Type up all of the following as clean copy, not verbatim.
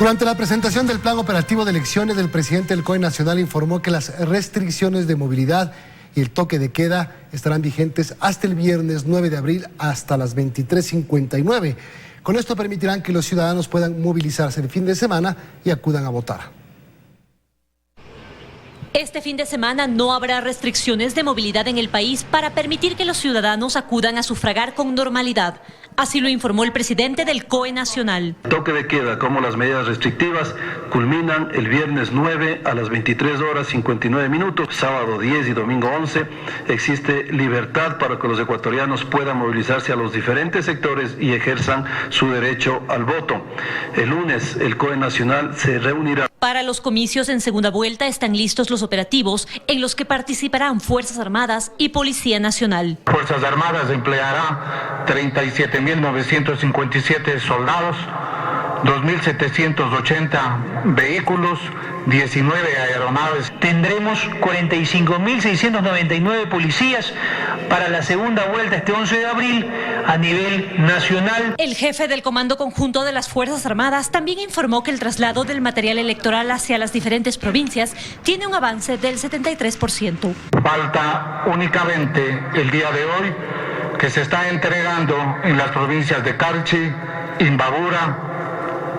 Durante la presentación del plan operativo de elecciones, el presidente del COE Nacional informó que las restricciones de movilidad y el toque de queda estarán vigentes hasta el viernes 9 de abril hasta las 23:59. Con esto permitirán que los ciudadanos puedan movilizarse el fin de semana y acudan a votar. Este fin de semana no habrá restricciones de movilidad en el país para permitir que los ciudadanos acudan a sufragar con normalidad. Así lo informó el presidente del COE Nacional. El toque de queda, como las medidas restrictivas, culminan el viernes 9 a las 23:59. Sábado 10 y domingo 11 existe libertad para que los ecuatorianos puedan movilizarse a los diferentes sectores y ejerzan su derecho al voto. El lunes el COE Nacional se reunirá. Para los comicios en segunda vuelta están listos los operativos en los que participarán Fuerzas Armadas y Policía Nacional. Fuerzas Armadas empleará 37.957 soldados, 2.780 vehículos, 19 aeronaves. Tendremos 45.699 policías para la segunda vuelta este 11 de abril a nivel nacional. El jefe del Comando Conjunto de las Fuerzas Armadas también informó que el traslado del material electoral hacia las diferentes provincias tiene un avance del 73%. Falta únicamente el día de hoy, que se está entregando en las provincias de Carchi, Imbabura,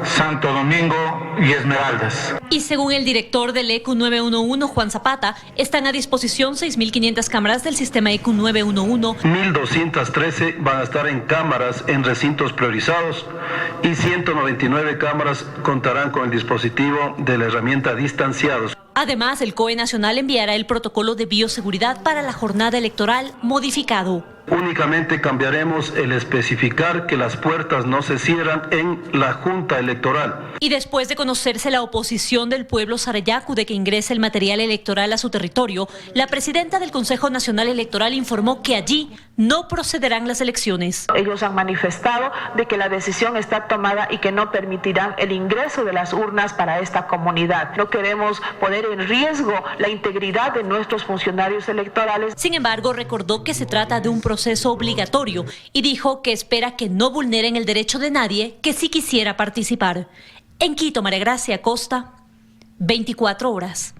Santo Domingo y Esmeraldas. Y según el director del ECU 911, Juan Zapata, están a disposición 6.500 cámaras del sistema ECU 911. 1.213 van a estar en cámaras en recintos priorizados y 199 cámaras contarán con el dispositivo de la herramienta distanciados. Además, el COE Nacional enviará el protocolo de bioseguridad para la jornada electoral modificado. Únicamente cambiaremos el especificar que las puertas no se cierran en la Junta Electoral. Y después de conocerse la oposición del pueblo Sarayaku de que ingrese el material electoral a su territorio, la presidenta del Consejo Nacional Electoral informó que allí no procederán las elecciones. Ellos han manifestado de que la decisión está tomada y que no permitirán el ingreso de las urnas para esta comunidad. No queremos poner en riesgo la integridad de nuestros funcionarios electorales. Sin embargo, recordó que se trata de un proceso obligatorio y dijo que espera que no vulneren el derecho de nadie que sí quisiera participar. En Quito, María Gracia Costa, 24 horas.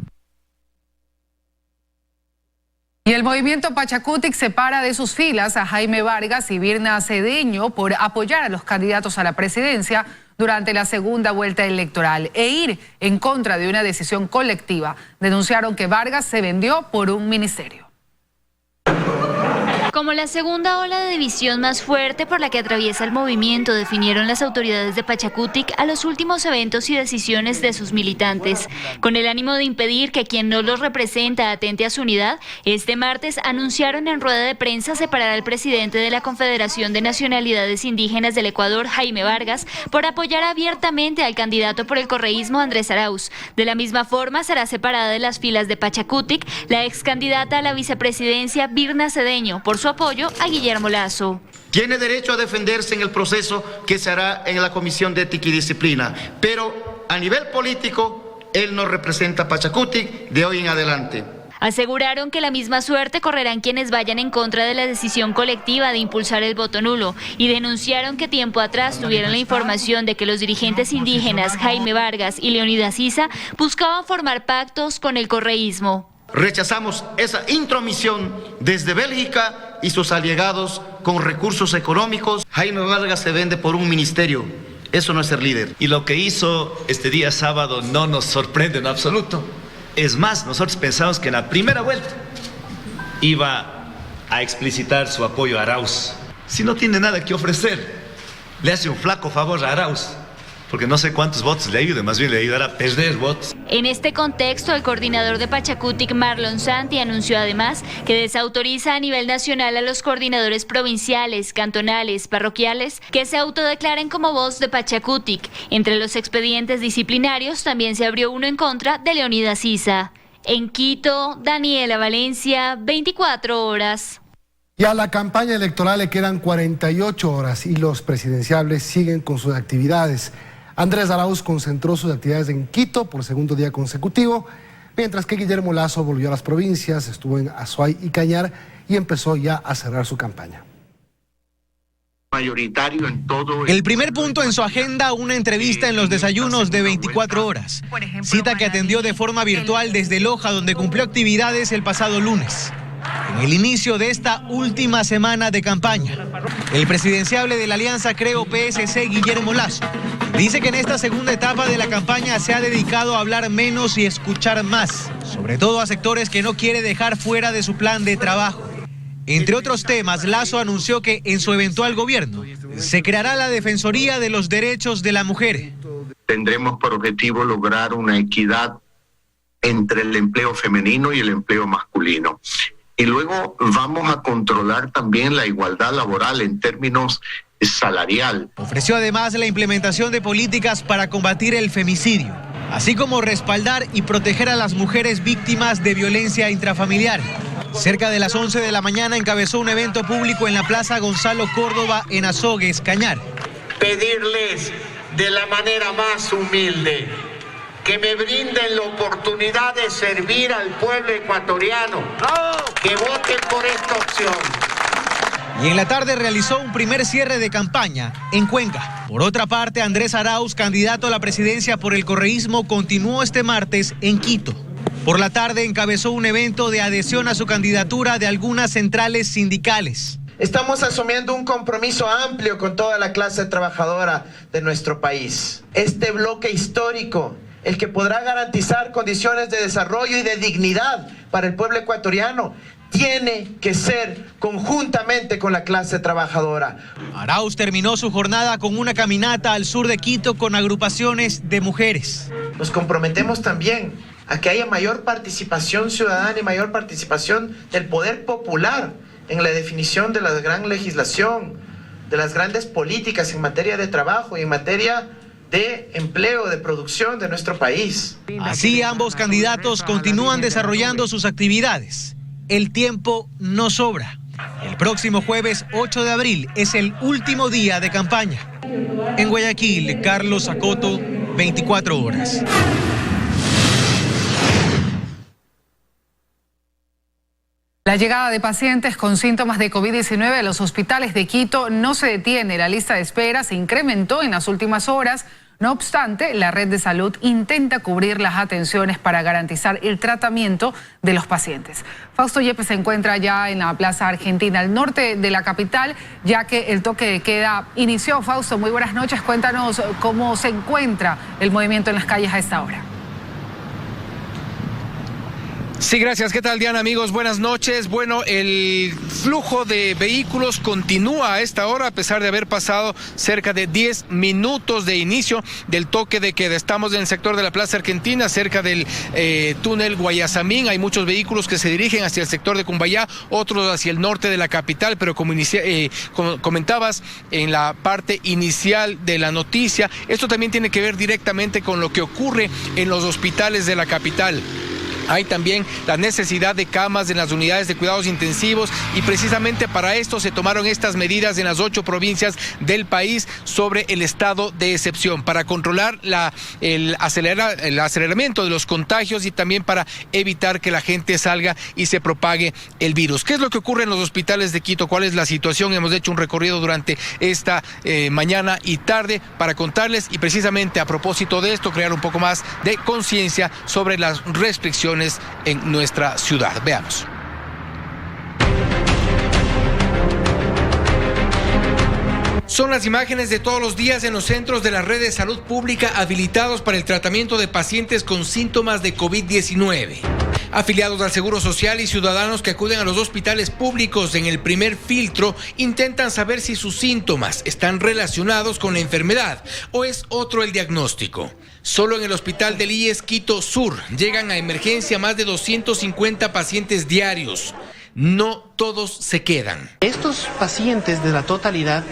Y el movimiento Pachacutic separa de sus filas a Jaime Vargas y Virna Cedeño por apoyar a los candidatos a la presidencia durante la segunda vuelta electoral e ir en contra de una decisión colectiva. Denunciaron que Vargas se vendió por un ministerio. Como la segunda ola de división más fuerte por la que atraviesa el movimiento, definieron las autoridades de Pachacutic a los últimos eventos y decisiones de sus militantes. Con el ánimo de impedir que quien no los representa atente a su unidad, este martes anunciaron en rueda de prensa separar al presidente de la Confederación de Nacionalidades Indígenas del Ecuador, Jaime Vargas, por apoyar abiertamente al candidato por el correísmo, Andrés Arauz. De la misma forma, será separada de las filas de Pachacutic la ex candidata a la vicepresidencia, Virna Cedeño, por su apoyo a Guillermo Lasso. Tiene derecho a defenderse en el proceso que se hará en la Comisión de Ética y Disciplina, pero a nivel político, él no representa a Pachacutic de hoy en adelante. Aseguraron que la misma suerte correrán quienes vayan en contra de la decisión colectiva de impulsar el voto nulo y denunciaron que tiempo atrás tuvieron la información de que los dirigentes indígenas Jaime Vargas y Leonidas Issa buscaban formar pactos con el correísmo. Rechazamos esa intromisión desde Bélgica y sus allegados con recursos económicos. Jaime Vargas se vende por un ministerio. Eso no es ser líder. Y lo que hizo este día sábado no nos sorprende en absoluto. Es más, nosotros pensamos que en la primera vuelta iba a explicitar su apoyo a Arauz. Si no tiene nada que ofrecer, le hace un flaco favor a Arauz, porque no sé cuántos votos le ayude, más bien le ayudará a perder votos. En este contexto, el coordinador de Pachacutic, Marlon Santi, anunció además que desautoriza a nivel nacional a los coordinadores provinciales, cantonales, parroquiales, que se autodeclaren como voz de Pachacutic. Entre los expedientes disciplinarios también se abrió uno en contra de Leonidas Issa. En Quito, Daniela Valencia, 24 horas. Y a la campaña electoral le quedan 48 horas y los presidenciables siguen con sus actividades. Andrés Arauz concentró sus actividades en Quito por segundo día consecutivo, mientras que Guillermo Lasso volvió a las provincias, estuvo en Azuay y Cañar y empezó ya a cerrar su campaña. mayoritario en todo el primer punto en su agenda, una entrevista en los desayunos de 24 horas. Cita que atendió de forma virtual desde Loja, donde cumplió actividades el pasado lunes. En el inicio de esta última semana de campaña, el presidenciable de la Alianza Creo PSC, Guillermo Lasso, dice que en esta segunda etapa de la campaña se ha dedicado a hablar menos y escuchar más, sobre todo a sectores que no quiere dejar fuera de su plan de trabajo. Entre otros temas, Lasso anunció que en su eventual gobierno se creará la Defensoría de los Derechos de la Mujer. Tendremos por objetivo lograr una equidad entre el empleo femenino y el empleo masculino. Y luego vamos a controlar también la igualdad laboral en términos salarial. Ofreció además la implementación de políticas para combatir el femicidio, así como respaldar y proteger a las mujeres víctimas de violencia intrafamiliar. Cerca de las 11 de la mañana encabezó un evento público en la Plaza Gonzalo Córdoba en Azogues, Cañar. Pedirles de la manera más humilde que me brinden la oportunidad de servir al pueblo ecuatoriano, que voten por esta opción. Y en la tarde realizó un primer cierre de campaña en Cuenca. Por otra parte, Andrés Arauz, candidato a la presidencia por el correísmo, continuó este martes en Quito. Por la tarde encabezó un evento de adhesión a su candidatura de algunas centrales sindicales. Estamos asumiendo un compromiso amplio con toda la clase trabajadora de nuestro país. Este bloque histórico, el que podrá garantizar condiciones de desarrollo y de dignidad para el pueblo ecuatoriano, tiene que ser conjuntamente con la clase trabajadora. Arauz terminó su jornada con una caminata al sur de Quito con agrupaciones de mujeres. Nos comprometemos también a que haya mayor participación ciudadana y mayor participación del poder popular en la definición de la gran legislación, de las grandes políticas en materia de trabajo y en materia de empleo, de producción de nuestro país. Así ambos candidatos continúan desarrollando sus actividades. El tiempo no sobra. El próximo jueves 8 de abril es el último día de campaña. En Guayaquil, Carlos Acoto, 24 horas. La llegada de pacientes con síntomas de COVID-19 a los hospitales de Quito no se detiene. La lista de espera se incrementó en las últimas horas. No obstante, la red de salud intenta cubrir las atenciones para garantizar el tratamiento de los pacientes. Fausto Yepes se encuentra ya en la Plaza Argentina, al norte de la capital, ya que el toque de queda inició. Fausto, muy buenas noches. Cuéntanos cómo se encuentra el movimiento en las calles a esta hora. Sí, gracias. ¿Qué tal, Diana? Amigos, buenas noches. Bueno, el flujo de vehículos continúa a esta hora, a pesar de haber pasado cerca de 10 minutos de inicio del toque de queda. Estamos en el sector de la Plaza Argentina, cerca del túnel Guayasamín. Hay muchos vehículos que se dirigen hacia el sector de Cumbayá, otros hacia el norte de la capital, pero como comentabas en la parte inicial de la noticia, esto también tiene que ver directamente con lo que ocurre en los hospitales de la capital. Hay también la necesidad de camas en las unidades de cuidados intensivos y precisamente para esto se tomaron estas medidas en las 8 provincias del país sobre el estado de excepción, para controlar el aceleramiento de los contagios y también para evitar que la gente salga y se propague el virus. ¿Qué es lo que ocurre en los hospitales de Quito? ¿Cuál es la situación? Hemos hecho un recorrido durante esta mañana y tarde para contarles y precisamente a propósito de esto crear un poco más de conciencia sobre las restricciones en nuestra ciudad. Veamos. Son las imágenes de todos los días en los centros de la red de salud pública habilitados para el tratamiento de pacientes con síntomas de COVID-19. Afiliados al Seguro Social y ciudadanos que acuden a los hospitales públicos en el primer filtro intentan saber si sus síntomas están relacionados con la enfermedad o es otro el diagnóstico. Solo en el hospital del IES Quito Sur llegan a emergencia más de 250 pacientes diarios. No todos se quedan. Estos pacientes de la totalidad,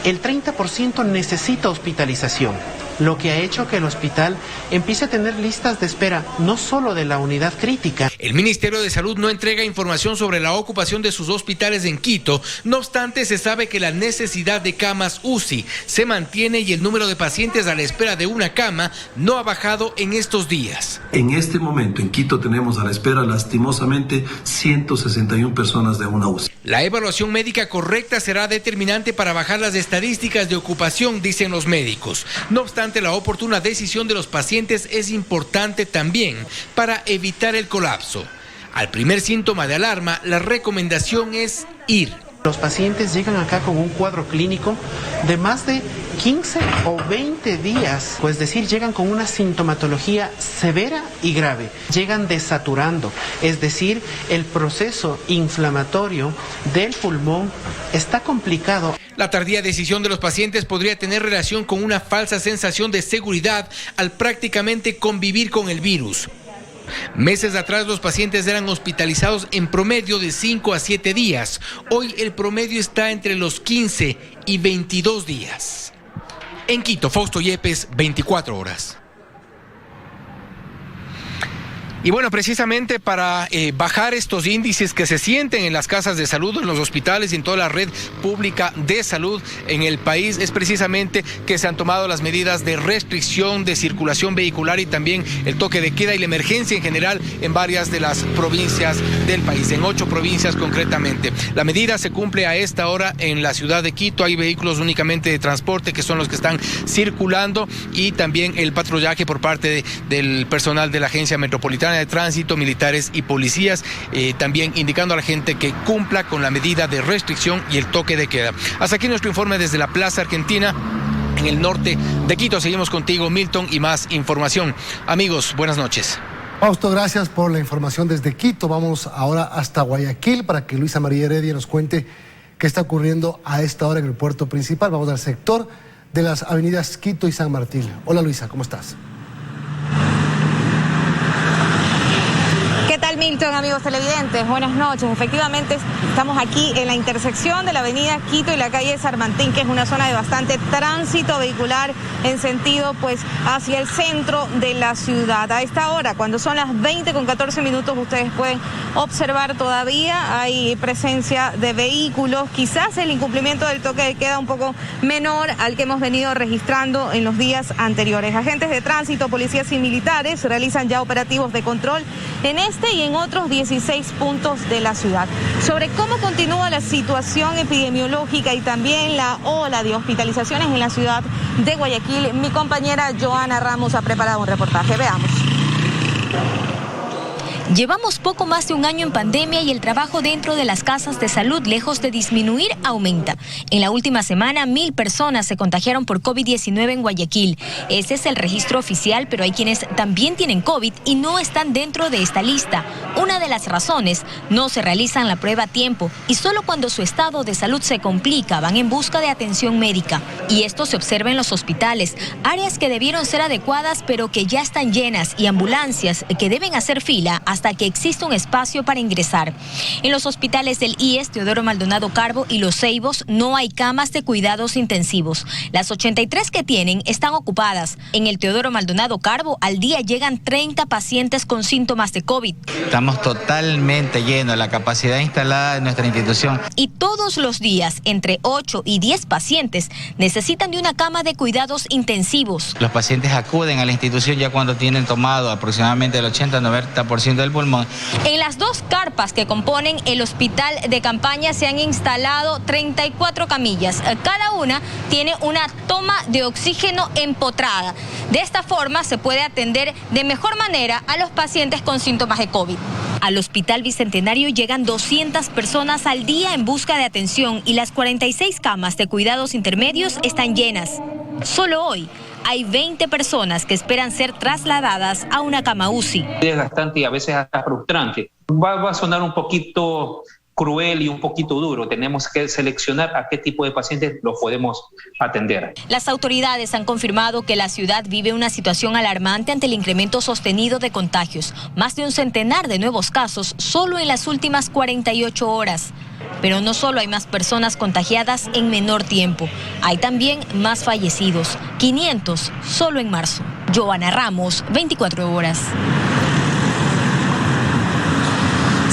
el 30% necesita hospitalización, lo que ha hecho que el hospital empiece a tener listas de espera, no solo de la unidad crítica. El Ministerio de Salud no entrega información sobre la ocupación de sus hospitales en Quito. No obstante, se sabe que la necesidad de camas UCI se mantiene y el número de pacientes a la espera de una cama no ha bajado en estos días. En este momento en Quito tenemos a la espera lastimosamente 161 personas de una UCI. La evaluación médica correcta será determinante para bajar las estadísticas de ocupación, dicen los médicos. No obstante, la oportuna decisión de los pacientes es importante también para evitar el colapso. Al primer síntoma de alarma, la recomendación es ir. Los pacientes llegan acá con un cuadro clínico de más de 15 o 20 días, es decir, llegan con una sintomatología severa y grave. Llegan desaturando, es decir, el proceso inflamatorio del pulmón está complicado. La tardía decisión de los pacientes podría tener relación con una falsa sensación de seguridad al prácticamente convivir con el virus. Meses atrás los pacientes eran hospitalizados en promedio de 5 a 7 días. Hoy el promedio está entre los 15 y 22 días. En Quito, Fausto Yepes, 24 horas. Y bueno, precisamente para bajar estos índices que se sienten en las casas de salud, en los hospitales y en toda la red pública de salud en el país, es precisamente que se han tomado las medidas de restricción de circulación vehicular y también el toque de queda y la emergencia en general en varias de las provincias del país, en 8 provincias concretamente. La medida se cumple a esta hora en la ciudad de Quito. Hay vehículos únicamente de transporte que son los que están circulando y también el patrullaje por parte del personal de la Agencia Metropolitana de Tránsito, militares y policías, también indicando a la gente que cumpla con la medida de restricción y el toque de queda. Hasta aquí nuestro informe desde la Plaza Argentina, en el norte de Quito. Seguimos contigo, Milton, y más información. Amigos, buenas noches. Fausto, gracias por la información desde Quito. Vamos ahora hasta Guayaquil para que Luisa María Heredia nos cuente qué está ocurriendo a esta hora en el puerto principal. Vamos al sector de las avenidas Quito y San Martín. Hola Luisa, ¿cómo estás? ¿Qué tal, Milton, amigos televidentes? Buenas noches. Efectivamente, estamos aquí en la intersección de la avenida Quito y la calle San Martín, que es una zona de bastante tránsito vehicular en sentido pues hacia el centro de la ciudad. A esta hora, cuando son las 20:14, ustedes pueden observar todavía hay presencia de vehículos, quizás el incumplimiento del toque de queda un poco menor al que hemos venido registrando en los días anteriores. Agentes de tránsito, policías y militares realizan ya operativos de control en este y en otros 16 puntos de la ciudad. Sobre cómo continúa la situación epidemiológica y también la ola de hospitalizaciones en la ciudad de Guayaquil, mi compañera Joana Ramos ha preparado un reportaje. Veamos. Llevamos poco más de un año en pandemia y el trabajo dentro de las casas de salud, lejos de disminuir, aumenta. En la última semana, 1.000 personas se contagiaron por COVID-19 en Guayaquil. Ese es el registro oficial, pero hay quienes también tienen COVID y no están dentro de esta lista. Una de las razones, no se realizan la prueba a tiempo y solo cuando su estado de salud se complica van en busca de atención médica. Y esto se observa en los hospitales, áreas que debieron ser adecuadas pero que ya están llenas y ambulancias que deben hacer fila hasta que exista un espacio para ingresar. En los hospitales del IES Teodoro Maldonado Carbo y Los Ceibos no hay camas de cuidados intensivos. Las 83 que tienen están ocupadas. En el Teodoro Maldonado Carbo al día llegan 30 pacientes con síntomas de COVID. Estamos totalmente llenos, la capacidad instalada en nuestra institución. Y todos los días, entre 8 y 10 pacientes necesitan de una cama de cuidados intensivos. Los pacientes acuden a la institución ya cuando tienen tomado aproximadamente el 80-90% del pulmón. En las 2 carpas que componen el hospital de campaña se han instalado 34 camillas. Cada una tiene una toma de oxígeno empotrada. De esta forma se puede atender de mejor manera a los pacientes con síntomas de COVID. Al Hospital Bicentenario llegan 200 personas al día en busca de atención y las 46 camas de cuidados intermedios están llenas. Solo hoy hay 20 personas que esperan ser trasladadas a una cama UCI. Es desgastante y a veces hasta frustrante. Va a sonar un poquito cruel y un poquito duro. Tenemos que seleccionar a qué tipo de pacientes los podemos atender. Las autoridades han confirmado que la ciudad vive una situación alarmante ante el incremento sostenido de contagios. Más de un centenar de nuevos casos solo en las últimas 48 horas. Pero no solo hay más personas contagiadas en menor tiempo, hay también más fallecidos, 500 solo en marzo. Joana Ramos, 24 horas.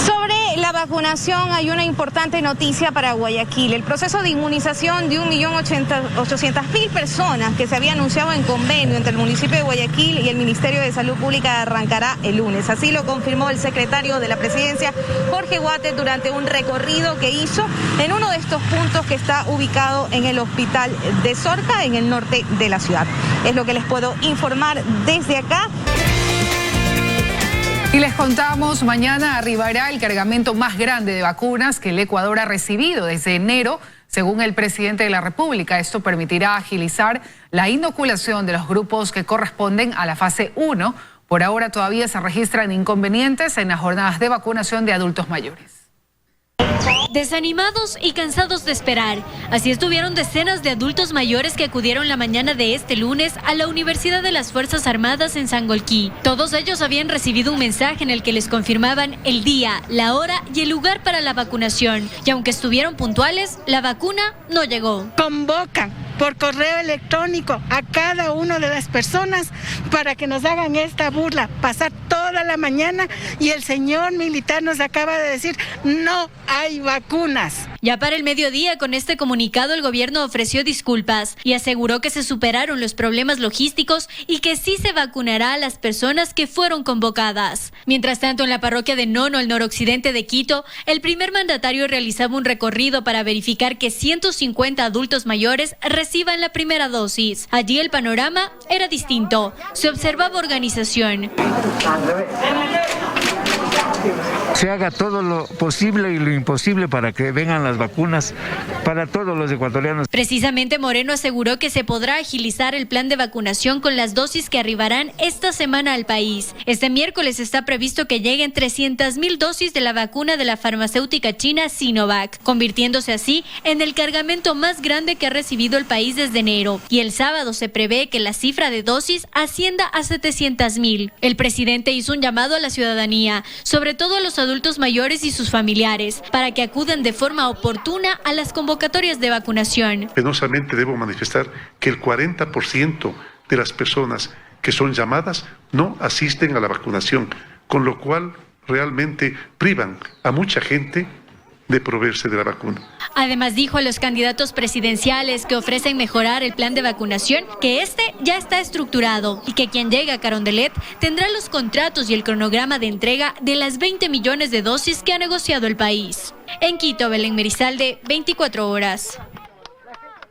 Sobre la vacunación hay una importante noticia para Guayaquil. El proceso de inmunización de 1.800.000 personas que se había anunciado en convenio entre el municipio de Guayaquil y el Ministerio de Salud Pública arrancará el lunes. Así lo confirmó el secretario de la Presidencia, Jorge Guate, durante un recorrido que hizo en uno de estos puntos que está ubicado en el Hospital de Sorca, en el norte de la ciudad. Es lo que les puedo informar desde acá. Y les contamos, mañana arribará el cargamento más grande de vacunas que el Ecuador ha recibido desde enero, según el presidente de la República. Esto permitirá agilizar la inoculación de los grupos que corresponden a la fase 1. Por ahora todavía se registran inconvenientes en las jornadas de vacunación de adultos mayores. Desanimados y cansados de esperar, así estuvieron decenas de adultos mayores que acudieron la mañana de este lunes a la Universidad de las Fuerzas Armadas en Sangolquí. Todos ellos habían recibido un mensaje en el que les confirmaban el día, la hora y el lugar para la vacunación. Y aunque estuvieron puntuales, la vacuna no llegó. Convocan por correo electrónico a cada una de las personas para que nos hagan esta burla, pasar toda la mañana y el señor militar nos acaba de decir no hay vacunas. Ya para el mediodía, con este comunicado, el gobierno ofreció disculpas y aseguró que se superaron los problemas logísticos y que sí se vacunará a las personas que fueron convocadas. Mientras tanto, en la parroquia de Nono, al noroccidente de Quito, el primer mandatario realizaba un recorrido para verificar que 150 adultos mayores reciban la primera dosis. Allí el panorama era distinto. Se observaba organización. Se haga todo lo posible y lo imposible para que vengan las vacunas para todos los ecuatorianos. Precisamente Moreno aseguró que se podrá agilizar el plan de vacunación con las dosis que arribarán esta semana al país. Este miércoles está previsto que lleguen 300.000 dosis de la vacuna de la farmacéutica china Sinovac, convirtiéndose así en el cargamento más grande que ha recibido el país desde enero. Y el sábado se prevé que la cifra de dosis ascienda a 700.000. El presidente hizo un llamado a la ciudadanía, sobre todo a los adultos mayores y sus familiares, para que acudan de forma oportuna a las convocatorias de vacunación. Penosamente debo manifestar que el 40% de las personas que son llamadas no asisten a la vacunación, con lo cual realmente privan a mucha gente de proveerse de la vacuna. Además dijo a los candidatos presidenciales que ofrecen mejorar el plan de vacunación que este ya está estructurado y que quien llegue a Carondelet tendrá los contratos y el cronograma de entrega de las 20 millones de dosis que ha negociado el país. En Quito, Belén Merizalde, 24 horas.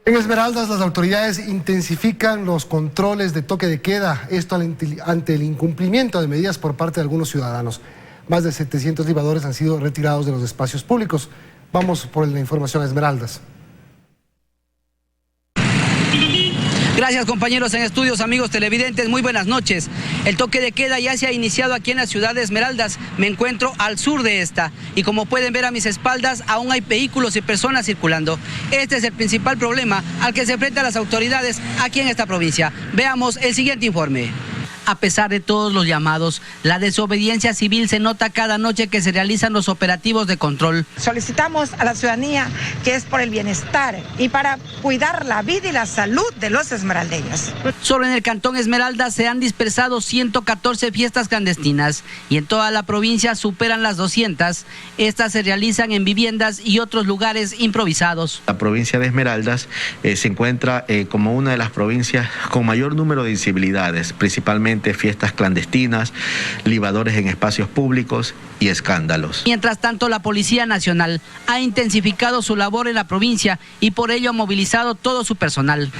En Esmeraldas, las autoridades intensifican los controles de toque de queda, esto ante el incumplimiento de medidas por parte de algunos ciudadanos. Más de 700 libadores han sido retirados de los espacios públicos. Vamos por la información a Esmeraldas. Gracias, compañeros en estudios, amigos televidentes, muy buenas noches. El toque de queda ya se ha iniciado aquí en la ciudad de Esmeraldas. Me encuentro al sur de esta y como pueden ver a mis espaldas aún hay vehículos y personas circulando. Este es el principal problema al que se enfrentan las autoridades aquí en esta provincia. Veamos el siguiente informe. A pesar de todos los llamados, la desobediencia civil se nota cada noche que se realizan los operativos de control. Solicitamos a la ciudadanía que es por el bienestar y para cuidar la vida y la salud de los esmeraldeños. Solo en el cantón Esmeralda se han dispersado 114 fiestas clandestinas y en toda la provincia superan las 200. Estas se realizan en viviendas y otros lugares improvisados. La provincia de Esmeraldas se encuentra como una de las provincias con mayor número de incivilidades, principalmente fiestas clandestinas, libadores en espacios públicos y escándalos. Mientras tanto, la Policía Nacional ha intensificado su labor en la provincia y por ello ha movilizado todo su personal.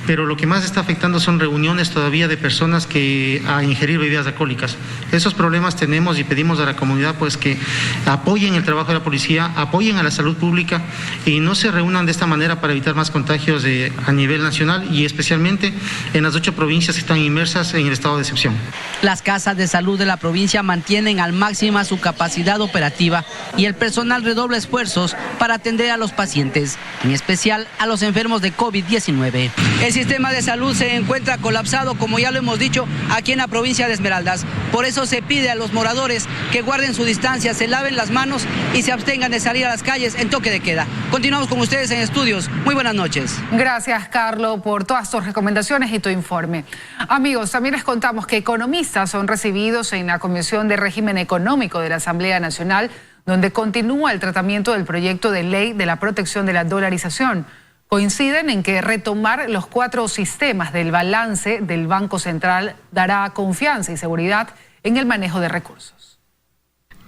Pero lo que más está afectando son reuniones todavía de personas que a ingerir bebidas alcohólicas. Esos problemas tenemos y pedimos a la comunidad pues que apoyen el trabajo de la policía, apoyen a la salud pública y no se reúnan de esta manera para evitar más contagios a nivel nacional y especialmente en las 8 provincias que están inmersas en el estado de excepción. Las casas de salud de la provincia mantienen al máximo su capacidad operativa y el personal redobla esfuerzos para atender a los pacientes, en especial a los enfermos de COVID-19. El sistema de salud se encuentra colapsado, como ya lo hemos dicho, aquí en la provincia de Esmeraldas. Por eso se pide a los moradores que guarden su distancia, se laven las manos y se abstengan de salir a las calles en toque de queda. Continuamos con ustedes en estudios. Muy buenas noches. Gracias, Carlos, por todas tus recomendaciones y tu informe. Amigos, también les contamos que economistas son recibidos en la Comisión de Régimen Económico de la Asamblea Nacional, donde continúa el tratamiento del proyecto de ley de la protección de la dolarización. Coinciden en que retomar los 4 sistemas del balance del Banco Central dará confianza y seguridad en el manejo de recursos.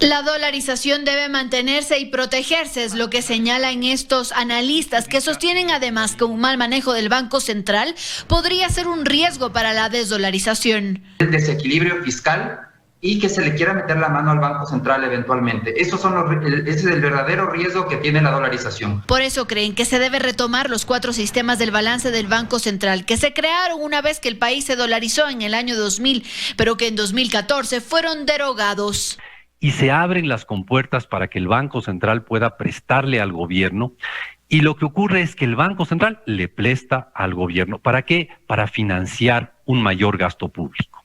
La dolarización debe mantenerse y protegerse, es lo que señalan estos analistas, que sostienen además que un mal manejo del Banco Central podría ser un riesgo para la desdolarización. El desequilibrio fiscal y que se le quiera meter la mano al Banco Central eventualmente. Ese es el verdadero riesgo que tiene la dolarización. Por eso creen que se debe retomar los 4 sistemas del balance del Banco Central, que se crearon una vez que el país se dolarizó en el año 2000, pero que en 2014 fueron derogados. Y se abren las compuertas para que el Banco Central pueda prestarle al gobierno. Y lo que ocurre es que el Banco Central le presta al gobierno. ¿Para qué? Para financiar un mayor gasto público.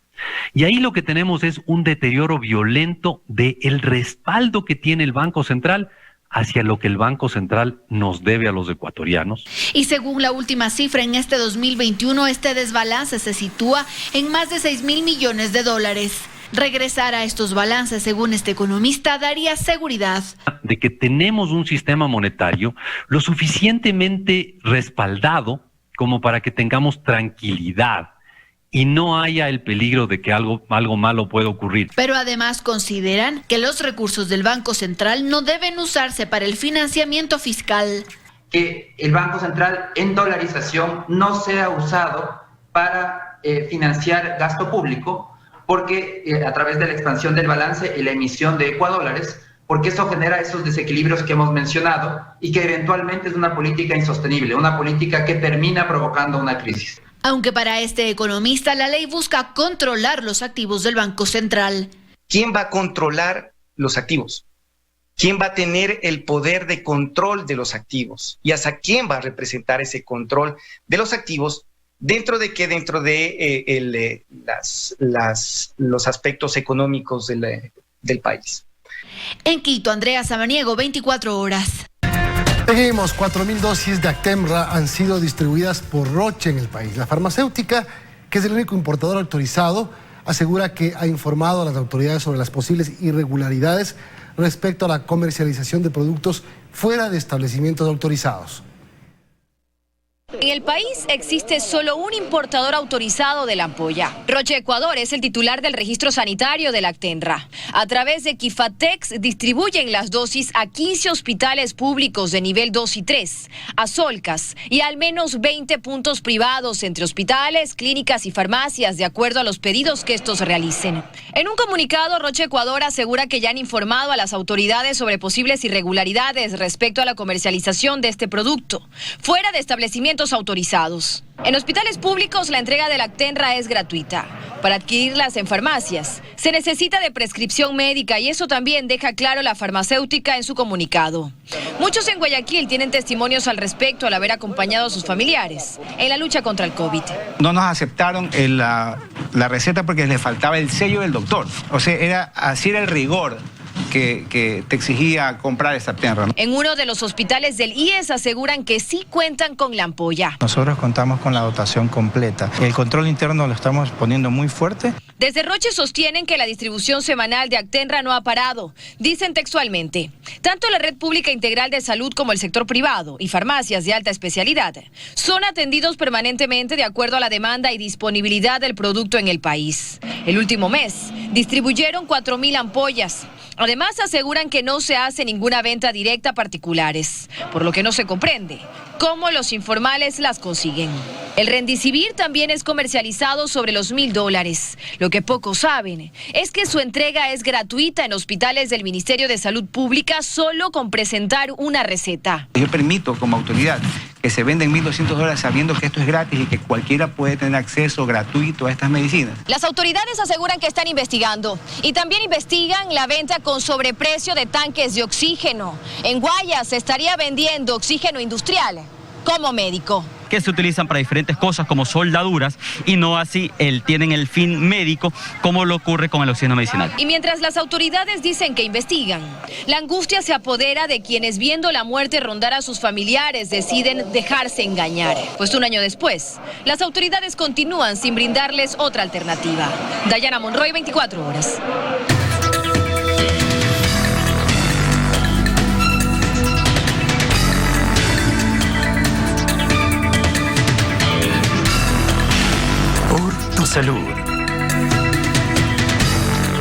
Y ahí lo que tenemos es un deterioro violento del respaldo que tiene el Banco Central hacia lo que el Banco Central nos debe a los ecuatorianos. Y según la última cifra, en este 2021, este desbalance se sitúa en más de 6.000 millones de dólares. Regresar a estos balances, según este economista, daría seguridad. De que tenemos un sistema monetario lo suficientemente respaldado como para que tengamos tranquilidad y no haya el peligro de que algo malo pueda ocurrir. Pero además consideran que los recursos del Banco Central no deben usarse para el financiamiento fiscal. Que el Banco Central en dolarización no sea usado para financiar gasto público, porque a través de la expansión del balance y la emisión de ecuadólares, porque eso genera esos desequilibrios que hemos mencionado y que eventualmente es una política insostenible, una política que termina provocando una crisis. Aunque para este economista la ley busca controlar los activos del Banco Central. ¿Quién va a controlar los activos? ¿Quién va a tener el poder de control de los activos? ¿Y hasta quién va a representar ese control de los activos? ¿Dentro de qué? Dentro de los aspectos económicos del país. En Quito, Andrea Samaniego, 24 horas. Seguimos, 4.000 dosis de Actemra han sido distribuidas por Roche en el país. La farmacéutica, que es el único importador autorizado, asegura que ha informado a las autoridades sobre las posibles irregularidades respecto a la comercialización de productos fuera de establecimientos autorizados. En el país existe solo un importador autorizado de la ampolla. Roche Ecuador es el titular del registro sanitario de la Actemra. A través de Quifatex distribuyen las dosis a 15 hospitales públicos de nivel 2 y 3, a Solcas y al menos 20 puntos privados entre hospitales, clínicas y farmacias, de acuerdo a los pedidos que estos realicen. En un comunicado, Roche Ecuador asegura que ya han informado a las autoridades sobre posibles irregularidades respecto a la comercialización de este producto fuera de establecimientos autorizados. En hospitales públicos la entrega de la Actemra es gratuita. Para adquirirlas en farmacias se necesita de prescripción médica y eso también deja claro la farmacéutica en su comunicado. Muchos en Guayaquil tienen testimonios al respecto al haber acompañado a sus familiares en la lucha contra el COVID. No nos aceptaron la receta porque les faltaba el sello del doctor. O sea, así era el rigor que te exigía comprar esta Actemra, ¿no? En uno de los hospitales del IES aseguran que sí cuentan con la ampolla. Nosotros contamos con la dotación completa. El control interno lo estamos poniendo muy fuerte. Desde Roche sostienen que la distribución semanal de Actemra no ha parado. Dicen textualmente, tanto la red pública integral de salud como el sector privado y farmacias de alta especialidad son atendidos permanentemente de acuerdo a la demanda y disponibilidad del producto en el país. El último mes distribuyeron 4.000 ampollas. Además, aseguran que no se hace ninguna venta directa a particulares, por lo que no se comprende cómo los informales las consiguen. El Rendicivir también es comercializado sobre los $1.000. Lo que pocos saben es que su entrega es gratuita en hospitales del Ministerio de Salud Pública solo con presentar una receta. Yo permito como autoridad que se venden $1.200 sabiendo que esto es gratis y que cualquiera puede tener acceso gratuito a estas medicinas. Las autoridades aseguran que están investigando y también investigan la venta con sobreprecio de tanques de oxígeno. En Guayas se estaría vendiendo oxígeno industrial como médico. Que se utilizan para diferentes cosas como soldaduras y no así tienen el fin médico como lo ocurre con el oxígeno medicinal. Y mientras las autoridades dicen que investigan, la angustia se apodera de quienes viendo la muerte rondar a sus familiares deciden dejarse engañar. Pues un año después, las autoridades continúan sin brindarles otra alternativa. Dayana Monroy, 24 horas. tu salud.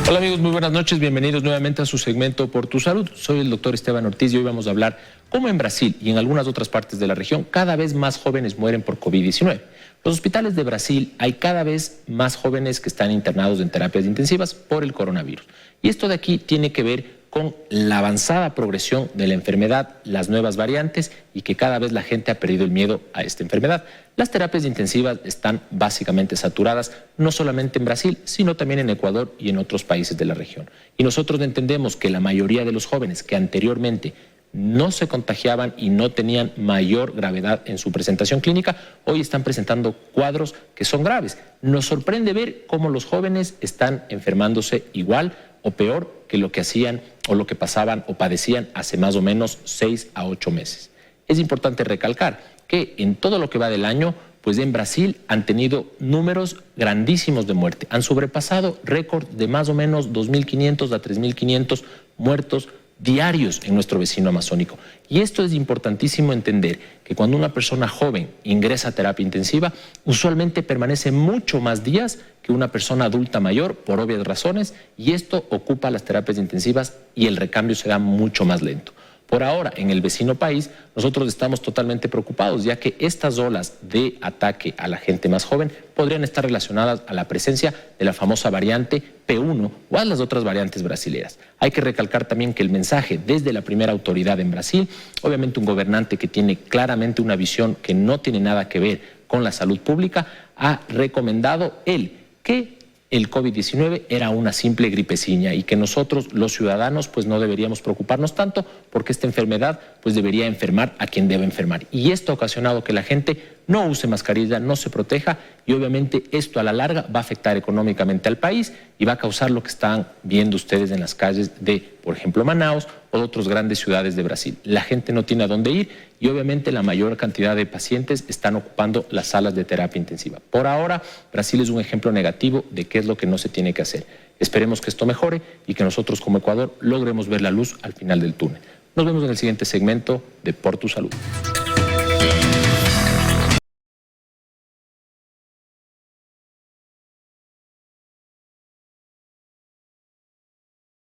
Hola amigos, muy buenas noches, bienvenidos nuevamente a su segmento Por tu Salud. Soy el doctor Esteban Ortiz y hoy vamos a hablar cómo en Brasil y en algunas otras partes de la región cada vez más jóvenes mueren por COVID-19. Los hospitales de Brasil hay cada vez más jóvenes que están internados en terapias intensivas por el coronavirus. Y esto de aquí tiene que ver con la avanzada progresión de la enfermedad, las nuevas variantes y que cada vez la gente ha perdido el miedo a esta enfermedad. Las terapias intensivas están básicamente saturadas, no solamente en Brasil, sino también en Ecuador y en otros países de la región. Y nosotros entendemos que la mayoría de los jóvenes que anteriormente no se contagiaban y no tenían mayor gravedad en su presentación clínica, hoy están presentando cuadros que son graves. Nos sorprende ver cómo los jóvenes están enfermándose igual o peor que lo que hacían o lo que pasaban o padecían hace más o menos 6 a 8 meses. Es importante recalcar que en todo lo que va del año, pues en Brasil han tenido números grandísimos de muerte. Han sobrepasado récord de más o menos 2.500 a 3.500 muertos diarios en nuestro vecino amazónico. Y esto es importantísimo entender, que cuando una persona joven ingresa a terapia intensiva, usualmente permanece mucho más días que una persona adulta mayor, por obvias razones, y esto ocupa las terapias intensivas y el recambio se da mucho más lento. Por ahora, en el vecino país, nosotros estamos totalmente preocupados, ya que estas olas de ataque a la gente más joven podrían estar relacionadas a la presencia de la famosa variante P1 o a las otras variantes brasileras. Hay que recalcar también que el mensaje desde la primera autoridad en Brasil, obviamente un gobernante que tiene claramente una visión que no tiene nada que ver con la salud pública, ha recomendado que el COVID-19 era una simple gripeciña y que nosotros, los ciudadanos, pues no deberíamos preocuparnos tanto porque esta enfermedad pues debería enfermar a quien debe enfermar. Y esto ha ocasionado que la gente no use mascarilla, no se proteja y obviamente esto a la larga va a afectar económicamente al país y va a causar lo que están viendo ustedes en las calles de, por ejemplo, Manaus o de otras grandes ciudades de Brasil. La gente no tiene a dónde ir y obviamente la mayor cantidad de pacientes están ocupando las salas de terapia intensiva. Por ahora, Brasil es un ejemplo negativo de qué es lo que no se tiene que hacer. Esperemos que esto mejore y que nosotros como Ecuador logremos ver la luz al final del túnel. Nos vemos en el siguiente segmento de Por tu Salud.